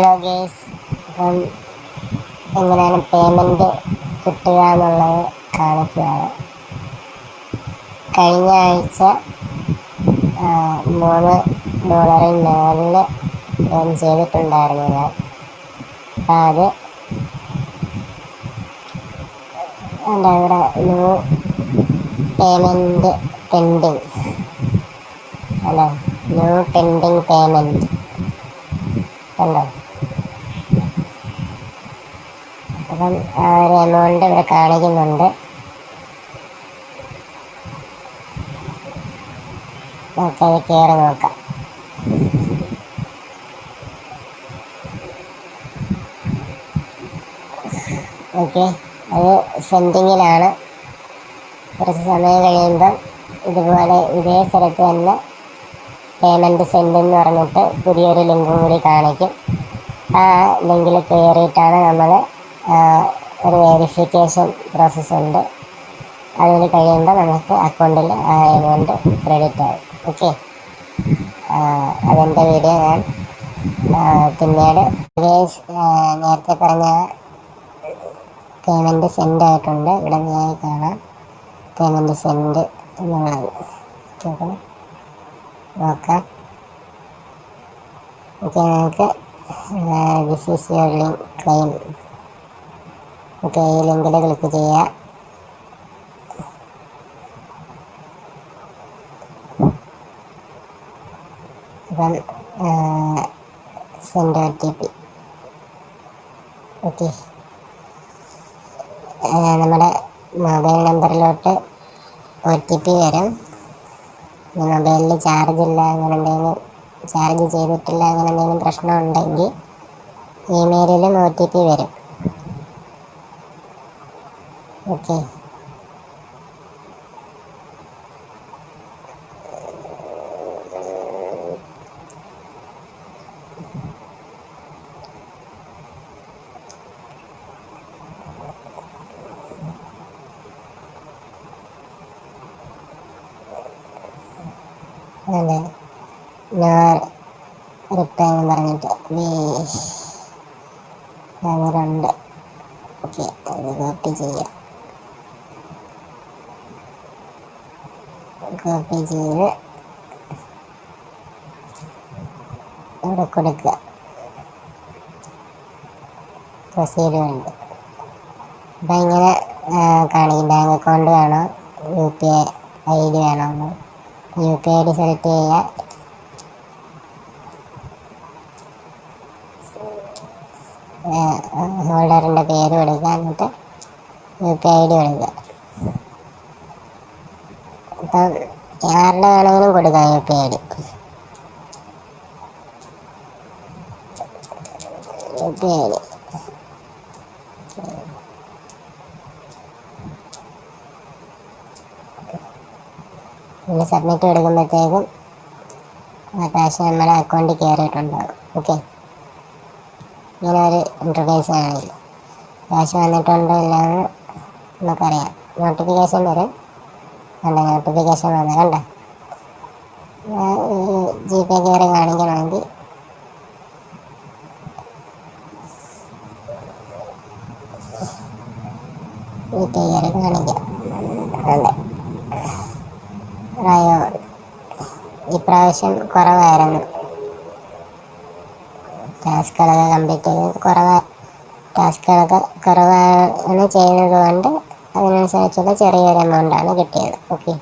Hello guys, അപ്പം എങ്ങനെയാണ് payment കിട്ടുക എന്നുള്ളത് കാണിക്കുകയാണ്. കഴിഞ്ഞ ആഴ്ച $3 മുകളിൽ ഏൺ ചെയ്തിട്ടുണ്ടായിരുന്നു ഞാൻ. അപ്പം അത് ഇവിടെ ന്യൂ പേയ്മെൻറ്റ് പെൻഡിങ് അല്ലേ, ന്യൂ പെൻഡിങ് പേയ്മെൻറ്റ് കണ്ടോ. അപ്പം ആ ഒരു എമൗണ്ട് ഇവിടെ കാണിക്കുന്നുണ്ട്. നമുക്കത് കയറി നോക്കാം. ഓക്കെ, അത് സെൻഡിങ്ങിലാണ്. കുറച്ച് സമയം കഴിയുമ്പം ഇതുപോലെ ഇതേ സ്ഥലത്ത് തന്നെ പേയ്മെൻറ്റ് സെൻഡ് എന്ന് പറഞ്ഞിട്ട് പുതിയൊരു ലിങ്കും കൂടി കാണിക്കും. ആ ലിങ്കിൽ കയറിയിട്ടാണ് നമ്മൾ ഒരു വെരിഫിക്കേഷൻ പ്രോസസ്സുണ്ട്. അതുകൂടി കഴിയുമ്പോൾ നമുക്ക് അക്കൗണ്ടിൽ ആ എമൗണ്ട് ക്രെഡിറ്റ് ആകും. ഓക്കെ, അതിൻ്റെ വീഡിയോ ഞാൻ പിന്നീട് നേരത്തെ പറഞ്ഞ പേയ്മെൻറ്റ് സെൻഡ് ആയിട്ടുണ്ട്. ഇവിടെ ഞാൻ കാണാം പേയ്മെൻറ്റ് സെൻഡ് എന്നുള്ളത്. നോക്കാം. ഓക്കെ, നമുക്ക് this is your link claim. Okay, ഈ ലിങ്കിൽ ക്ലിക്ക് ചെയ്യുക. അപ്പം സെൻഡ് OTP. ഓക്കെ, നമ്മുടെ മൊബൈൽ നമ്പറിലോട്ട് OTP വരും. മൊബൈലിൽ ചാർജ് ഇല്ല, അങ്ങനെ എന്തെങ്കിലും ചാർജ് ചെയ്തിട്ടില്ല, അങ്ങനെ എന്തെങ്കിലും പ്രശ്നം ഉണ്ടെങ്കിൽ ഇമെയിലിലും OTP വരും. ഓക്കെ, അതെ, നോ റിപ്ലൈ എന്ന് പറഞ്ഞിട്ട് അങ്ങനെയുണ്ട്. ഓക്കെ, അത് കോപ്പി ചെയ്യാം. കോപ്പി ചെയ്ത് ഇവിടെ കൊടുക്കുക. പ്രൊസീഡ് ഉണ്ട്. അപ്പം ഇങ്ങനെ കാണിക്കും ബാങ്ക് അക്കൗണ്ട് വേണോ, UPI ID വേണോ. UPI ID സെലക്ട് ചെയ്യുക. ഹോൾഡറിൻ്റെ പേര് കൊടുക്കുക, എന്നിട്ട് UPI ID കൊടുക്കുക. അപ്പം ആരുടെ വേണമെങ്കിലും കൊടുക്കാം UPI ID. പിന്നെ സബ്മിറ്റ് കൊടുക്കുമ്പോഴത്തേക്കും ആ കാശ് നമ്മുടെ അക്കൗണ്ടിൽ കയറിയിട്ടുണ്ടാകും. ഓക്കെ, ഇങ്ങനെ ഒരു ഇൻ്റർഫേസ് ആണെങ്കിൽ കാശ് വന്നിട്ടുണ്ടോ ഇല്ലയെന്ന് നമുക്കറിയാം. നോട്ടിഫിക്കേഷൻ വരും. കണ്ട, നോട്ടിഫിക്കേഷൻ വന്നു. കണ്ട, GPay കയറി കാണിക്കണമെങ്കിൽ GPay കയറി കാണിക്കാം. കണ്ട, റയോൺ ഇപ്രാവശ്യം കുറവായിരുന്നു. ടാസ്കുകളൊക്കെ കംപ്ലീറ്റ് ചെയ്ത് ടാസ്കുകളൊക്കെ കുറവാണ് ചെയ്യുന്നത് കൊണ്ട് അതിനനുസരിച്ചുള്ള ചെറിയൊരു എമൗണ്ടാണ് കിട്ടിയത്. ഓക്കെ.